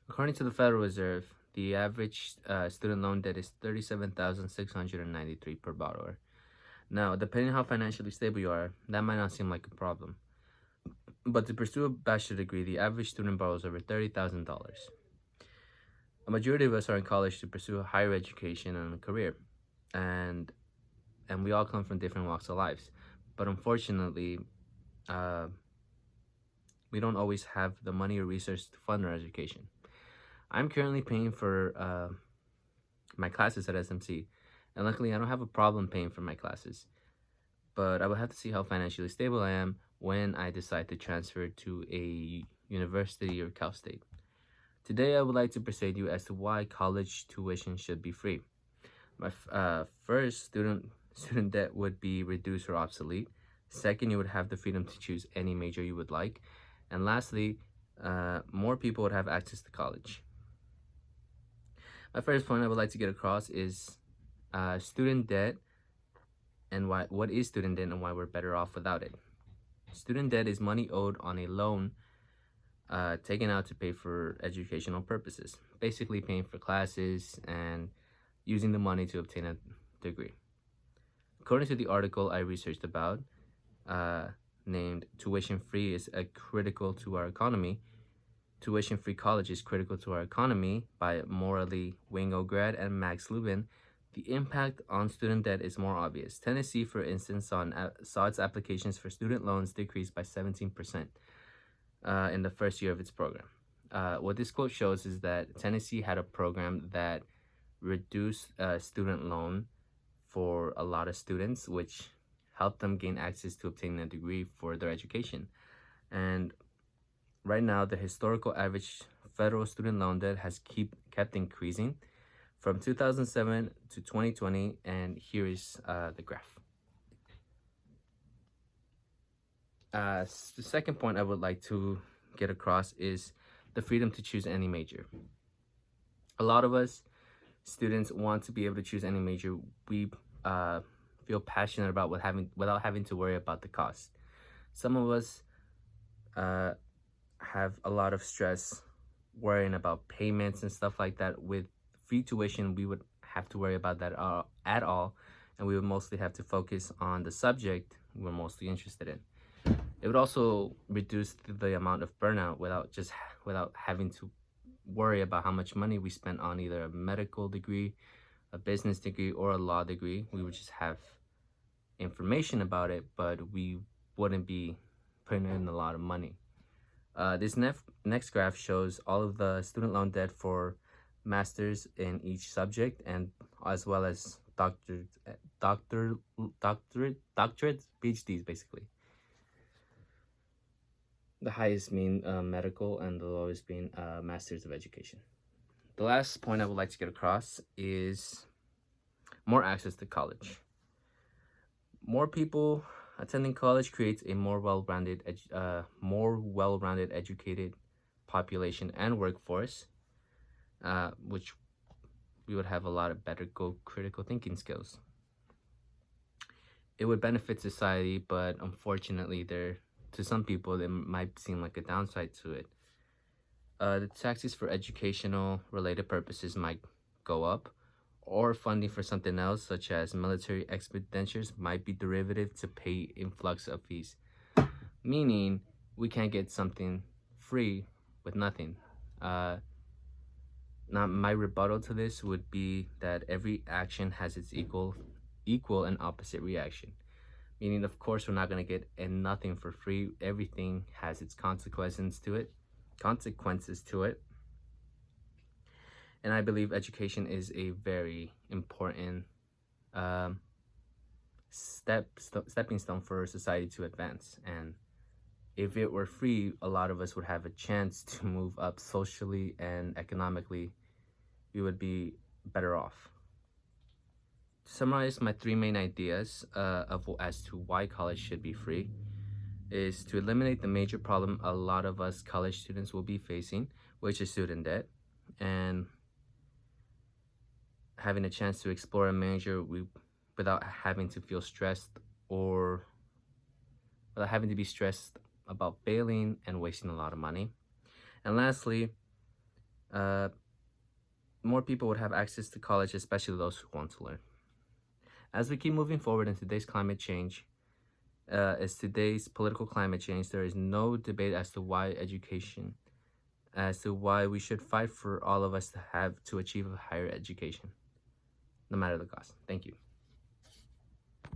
According to the Federal Reserve, the average student loan debt is 37,693 per borrower. Now, depending on how financially stable you are, that might not seem like a problem. But to pursue a bachelor degree, the average student borrows over $30,000. A majority of us are in college to pursue a higher education and a career, and we all come from different walks of lives. But unfortunately, uh, we don't always have the money or resources to fund our education. I'm currently paying for my classes at SMC, and luckily I don't have a problem paying for my classes. But I will have to see how financially stable I am when I decide to transfer to a university or Cal State. Today, I would like to persuade you as to why college tuition should be free. My first, student debt would be reduced or obsolete. Second, you would have the freedom to choose any major you would like. And lastly, more people would have access to college. My first point I would like to get across is student debt and what is student debt and why we're better off without it. Student debt is money owed on a loan taken out to pay for educational purposes, basically paying for classes and using the money to obtain a degree. According to the article I researched about, named Tuition Free is critical to our economy, Tuition Free College is critical to our economy by Morley Winograd and Max Lubin, the impact on student debt is more obvious. Tennessee, for instance, saw its applications for student loans decrease by 17% in the first year of its program. What this quote shows is that Tennessee had a program that reduced student loan for a lot of students, which helped them gain access to obtaining a degree for their education. And right now, the historical average federal student loan debt has kept increasing from 2007 to 2020, and here is the graph. The second point I would like to get across is the freedom to choose any major. A lot of us students want to be able to choose any major we feel passionate about without having to worry about the cost. Some of us have a lot of stress worrying about payments and stuff like that. With free tuition, we would have to worry about that at all, and we would mostly have to focus on the subject we're mostly interested in. It would also reduce the amount of burnout without having to worry about how much money we spent on either a medical degree, a business degree, or a law degree. We would just have information about it, but we wouldn't be putting in a lot of money. This next graph shows all of the student loan debt for masters in each subject, and as well as doctorates, PhDs, basically. The highest being medical, and the lowest being masters of education. The last point I would like to get across is more access to college. More people attending college creates a more well-rounded, educated population and workforce, which we would have a lot of better critical thinking skills. It would benefit society, but unfortunately, to some people, it might seem like a downside to it. The taxes for educational related purposes might go up, or funding for something else, such as military expenditures, might be derivative to pay influx of fees, meaning we can't get something free with nothing. Now, my rebuttal to this would be that every action has its equal and opposite reaction. Meaning, of course, we're not going to get nothing for free. Everything has its consequences to it. And I believe education is a very important stepping stone for society to advance. And if it were free, a lot of us would have a chance to move up socially and economically. We would be better off. To summarize my three main ideas as to why college should be free is to eliminate the major problem a lot of us college students will be facing, which is student debt, and having a chance to explore a major without having to feel stressed or without having to be stressed about failing and wasting a lot of money. And lastly, uh, more people would have access to college, especially those who want to learn. As we keep moving forward in today's climate change, as today's political climate change, there is no debate as to why education, as to why we should fight for all of us to have to achieve a higher education, no matter the cost. Thank you.